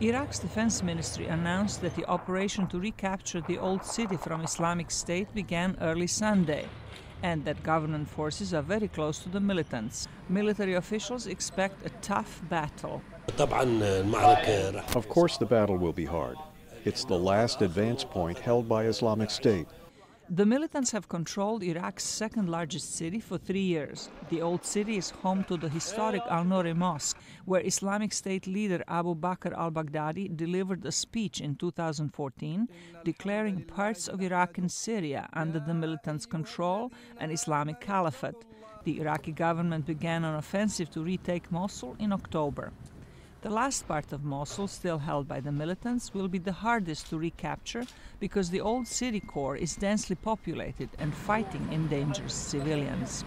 Iraq's defense ministry announced that the operation to recapture the Old City from Islamic State began early Sunday, and that government forces are very close to the militants. Military officials expect a tough battle. Of course the battle will be hard. It's the last advance point held by Islamic State. The militants have controlled Iraq's second-largest city for 3 years. The Old City is home to the historic Al-Nouri Mosque, where Islamic State leader Abu Bakr al-Baghdadi delivered a speech in 2014 declaring parts of Iraq and Syria under the militants' control and Islamic Caliphate. The Iraqi government began an offensive to retake Mosul in October. The last part of Mosul, still held by the militants, will be the hardest to recapture because the old city core is densely populated and fighting endangers civilians.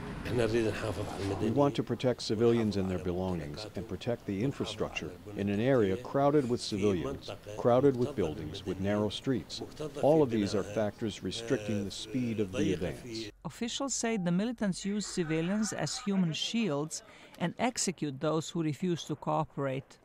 We want to protect civilians and their belongings and protect the infrastructure in an area crowded with civilians, crowded with buildings, with narrow streets. All of these are factors restricting the speed of the advance. Officials say the militants use civilians as human shields and execute those who refuse to cooperate.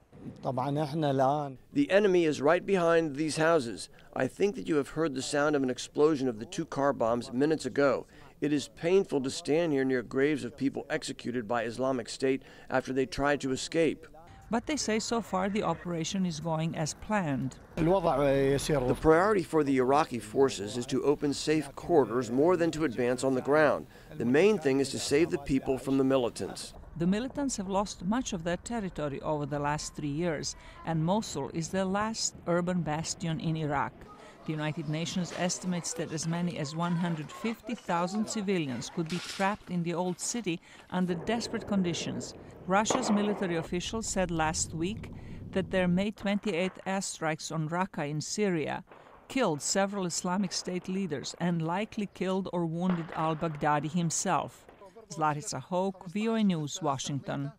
The enemy is right behind these houses. I think that you have heard the sound of an explosion of the 2 car bombs minutes ago. It is painful to stand here near graves of people executed by Islamic State after they tried to escape. But they say so far the operation is going as planned. The priority for the Iraqi forces is to open safe corridors more than to advance on the ground. The main thing is to save the people from the militants. The militants have lost much of their territory over the last 3 years, and Mosul is their last urban bastion in Iraq. The United Nations estimates that as many as 150,000 civilians could be trapped in the old city under desperate conditions. Russia's military officials said last week that their May 28th airstrikes on Raqqa in Syria killed several Islamic State leaders and likely killed or wounded al-Baghdadi himself. Zlatica, Hoke, VOA News, Washington.